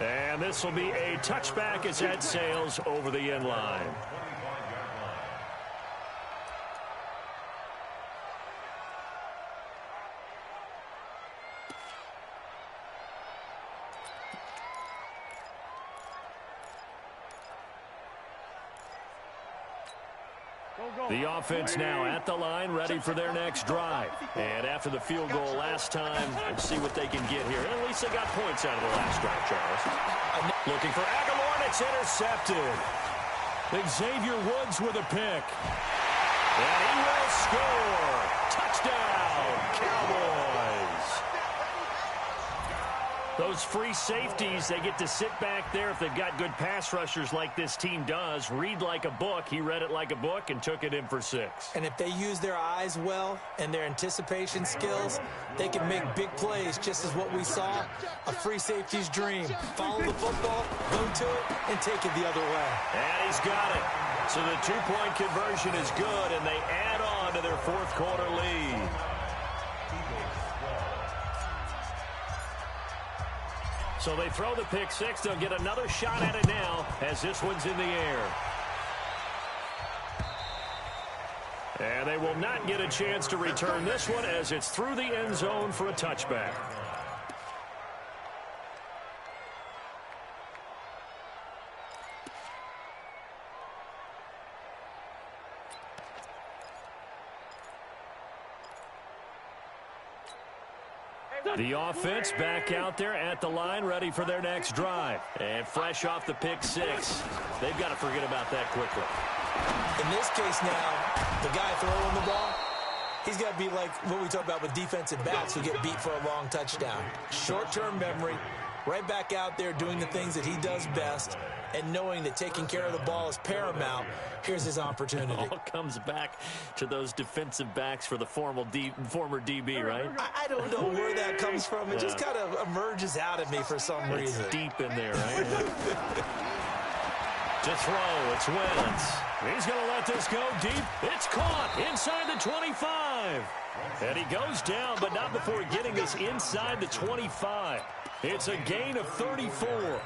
And this will be a touchback as that sails over the end line. The offense now at the line, ready for their next drive. And after the field goal last time, let's see what they can get here. At least they got points out of the last drive, Charles. Looking for Aguilar, and it's intercepted. Xavier Woods with a pick. And he will score. Touchdown, Cowboys. Those free safeties, they get to sit back there if they've got good pass rushers like this team does. Read like a book. He read it like a book and took it in for 6. And if they use their eyes well and their anticipation skills, they can make big plays, just as what we saw, a free safety's dream. Follow the football, go to it, and take it the other way. And he's got it. So the 2-point conversion is good, and they add on into their fourth quarter lead. So they throw the pick six. They'll get another shot at it now as this one's in the air. And they will not get a chance to return this one as it's through the end zone for a touchback. The offense back out there at the line, ready for their next drive. And fresh off the pick six, they've got to forget about that quickly. In this case now, the guy throwing the ball, he's got to be like what we talk about with defensive backs who get beat for a long touchdown. Short-term memory, right back out there doing the things that he does best, and knowing that taking care of the ball is paramount. Here's his opportunity. It all comes back to those defensive backs for the former DB, right? I don't know where that comes from. It just kind of emerges out of me for some reason. It's deep in there, right? To throw, it's Wentz. He's going to let this go deep. It's caught inside the 25. And he goes down, but not before getting us inside the 25. It's a gain of 34.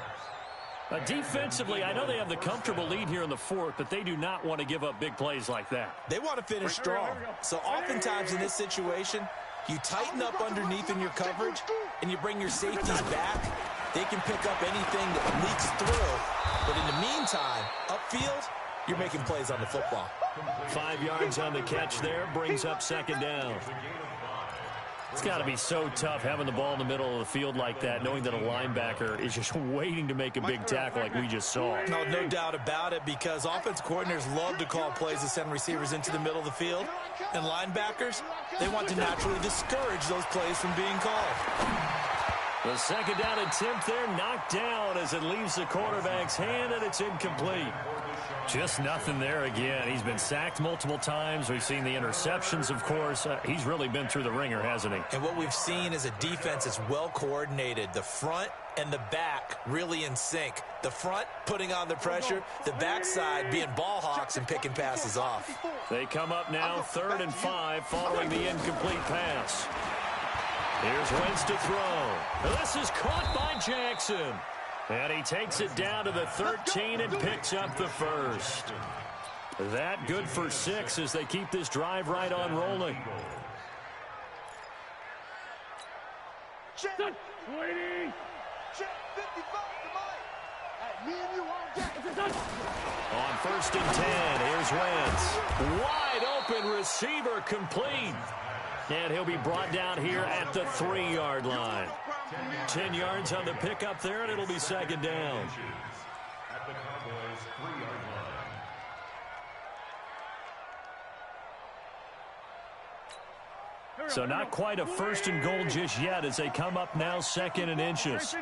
Defensively, I know they have the comfortable lead here in the fourth, but they do not want to give up big plays like that. They want to finish strong. So oftentimes in this situation, you tighten up underneath in your coverage, and you bring your safeties back. They can pick up anything that leaks through. But in the meantime, upfield, you're making plays on the football. 5 yards on the catch there, brings up second down. It's got to be so tough having the ball in the middle of the field like that, knowing that a linebacker is just waiting to make a big tackle like we just saw. No doubt about it, because offense coordinators love to call plays to send receivers into the middle of the field. And linebackers, they want to naturally discourage those plays from being called. The second down attempt there knocked down as it leaves the quarterback's hand, and it's incomplete. Just nothing there again. He's been sacked multiple times. We've seen the interceptions, of course. He's really been through the ringer, hasn't he? And what we've seen is a defense that's well coordinated. The front and the back really in sync. The front putting on the pressure, the backside being ball hawks and picking passes off. They come up now 3rd and 5 following the incomplete pass. Here's Wentz to throw. This is caught by Jackson. And he takes it down to the 13 and picks up the first. That good for 6 as they keep this drive right on rolling. Check. 20. Check 55 to Mike. Me and you on deck. On 1st and 10, here's Wentz. Wide open receiver complete. And he'll be brought down here at the 3-yard line. 10 yards on the pickup there, and it'll be second down. At the Cowboys' 3-yard line. So not quite a 1st and goal just yet as they come up now 2nd and inches.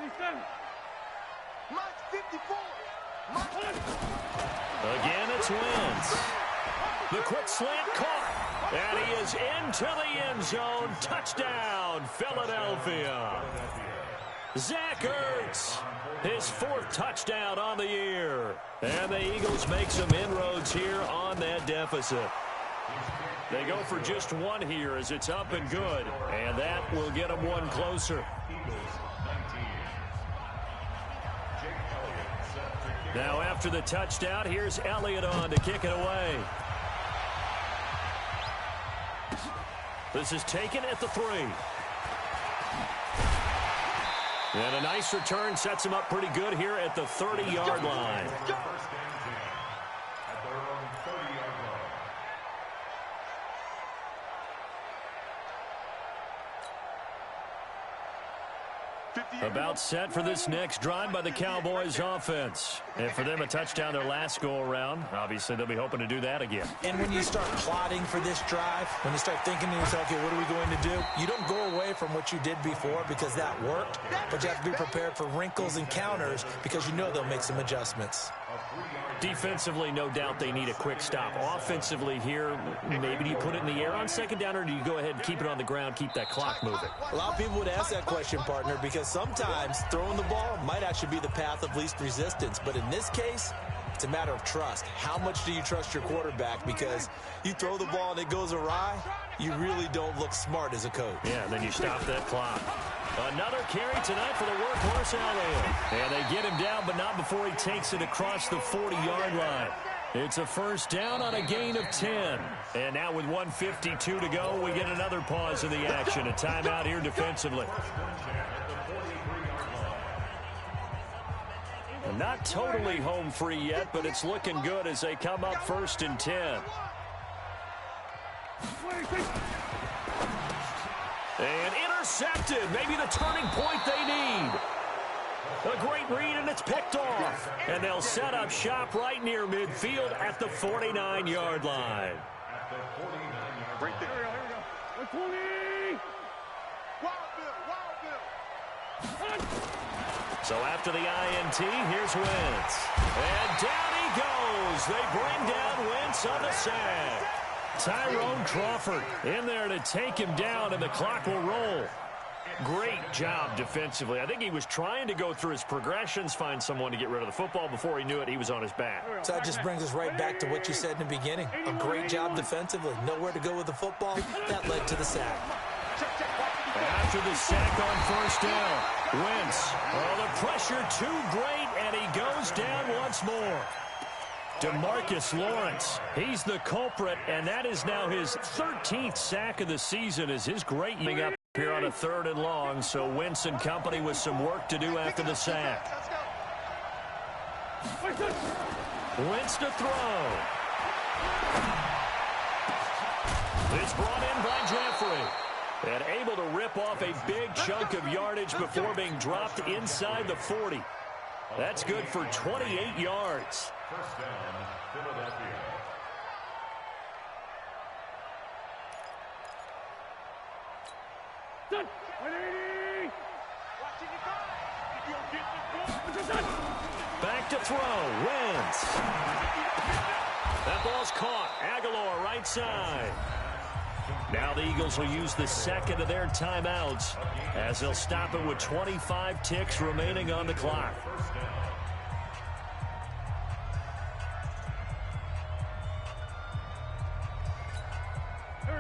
Mike 54. Again, it's Wentz. The quick slant caught. And he is into the end zone. Touchdown, Philadelphia. Zach Ertz, his 4th touchdown on the year. And the Eagles make some inroads here on that deficit. They go for just 1 here as it's up and good. And that will get them 1 closer. Now after the touchdown, here's Elliott on to kick it away. This is taken at the 3. And a nice return sets him up pretty good here at the 30-yard line. First and 10 at their own 30-yard line. About set for this next drive by the Cowboys offense. And for them, a touchdown their last go-around. Obviously, they'll be hoping to do that again. And when you start plotting for this drive, when you start thinking to yourself, okay, what are we going to do? You don't go away from what you did before because that worked, but you have to be prepared for wrinkles and counters because you know they'll make some adjustments. Defensively, no doubt they need a quick stop. Offensively here, maybe do you put it in the air on 2nd down, or do you go ahead and keep it on the ground, keep that clock moving? A lot of people would ask that question, partner, because sometimes throwing the ball might actually be the path of least resistance. But in this case, It's a matter of trust. How much do you trust your quarterback? Because you throw the ball and it goes awry, you really don't look smart as a coach. Yeah, then you stop that clock. Another carry tonight for the workhorse Elliott. And they get him down, but not before he takes it across the 40-yard line. It's a first down on a gain of 10. And now with 1:52 to go, we get another pause in the action. A timeout here defensively. Not totally home free yet, but it's looking good as they come up 1st and 10. And intercepted. Maybe the turning point they need. A great read, and it's picked off. And they'll set up shop right near midfield at the 49-yard line. Right there. Here we go. 20. Wild Bill. So after the INT, here's Wentz. And down he goes. They bring down Wentz on the sack. Tyrone Crawford in there to take him down, and the clock will roll. Great job defensively. I think he was trying to go through his progressions, find someone to get rid of the football. Before he knew it, he was on his back. So that just brings us right back to what you said in the beginning. A great job defensively. Nowhere to go with the football. That led to the sack. After the sack on first down, Wentz. Oh, the pressure too great, and he goes down once more. DeMarcus Lawrence, he's the culprit, and that is now his 13th sack of the season as his great up here on a 3rd and long. So Wentz and company with some work to do after the sack. Wentz to throw. It's brought in by Jeffrey. And able to rip off a big chunk of yardage before being dropped inside the 40. That's good for 28 yards. First down, Philadelphia. Back to throw. Wentz. That ball's caught. Aguilar right side. Now the Eagles will use the second of their timeouts as they'll stop it with 25 ticks remaining on the clock.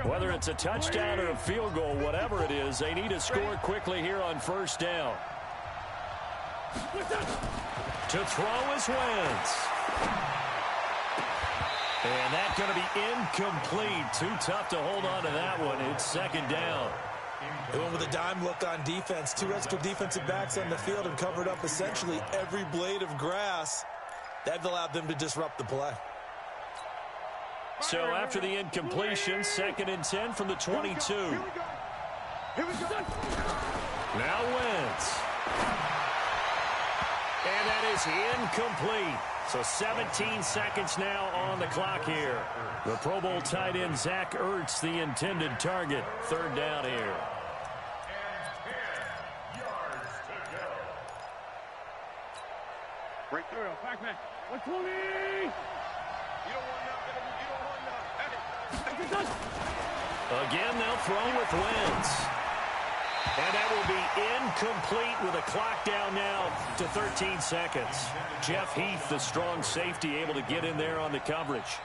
Whether it's a touchdown or a field goal, whatever it is, they need to score quickly here on first down. To throw is Wentz. And that's going to be incomplete. Too tough to hold on to that one. It's second down. They went with a dime look on defense. 2 extra defensive backs on the field and covered up essentially every blade of grass. That allowed them to disrupt the play. So after the incompletion, 2nd and 10 from the 22. Here we go. Now Wentz. And that is incomplete. So 17 seconds now on the clock here. The Pro Bowl tight end Zach Ertz, the intended target. 3rd down here. And 10 yards to go. Right there. Back man. 120. You don't want nothing. You don't want nothing. Again, they'll throw with Wentz. And that will be incomplete with a clock down now to 13 seconds. Jeff Heath, the strong safety, able to get in there on the coverage.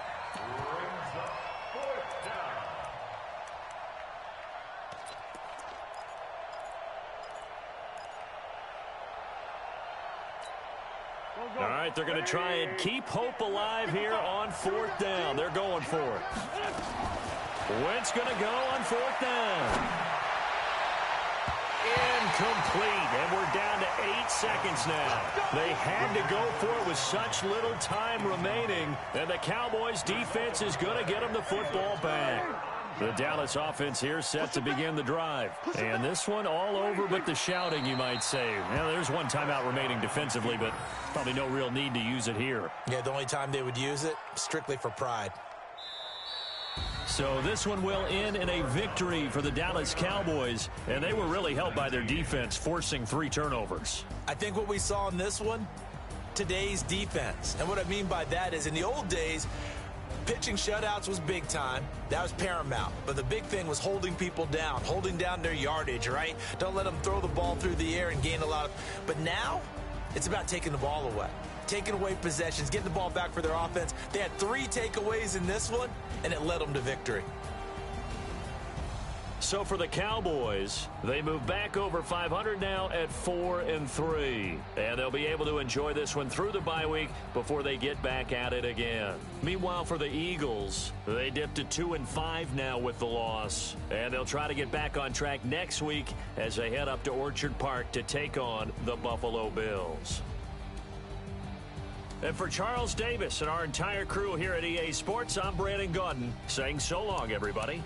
All right, they're going to try and keep hope alive here on 4th down. They're going for it. Wentz going to go on 4th down. Incomplete, and we're down to 8 seconds now. They had to go for it with such little time remaining, and the Cowboys defense is going to get them the football back. The Dallas offense here set to begin the drive. And this one all over but the shouting, you might say. Now, there's one timeout remaining defensively, but probably no real need to use it here. Yeah, the only time they would use it, strictly for pride. So this one will end in a victory for the Dallas Cowboys, and they were really helped by their defense, forcing 3 turnovers. I think what we saw in this one, today's defense. And what I mean by that is in the old days, pitching shutouts was big time. That was paramount. But the big thing was holding people down, holding down their yardage, right? Don't let them throw the ball through the air and gain a lot of... But now, it's about taking the ball away. taking away possessions, getting the ball back for their offense. They had 3 takeaways in this one, and it led them to victory. So for the Cowboys, they move back over 500 now at 4-3. And they'll be able to enjoy this one through the bye week before they get back at it again. Meanwhile, for the Eagles, they dipped to 2-5 now with the loss. And they'll try to get back on track next week as they head up to Orchard Park to take on the Buffalo Bills. And for Charles Davis and our entire crew here at EA Sports, I'm Brandon Gaudin saying so long, everybody.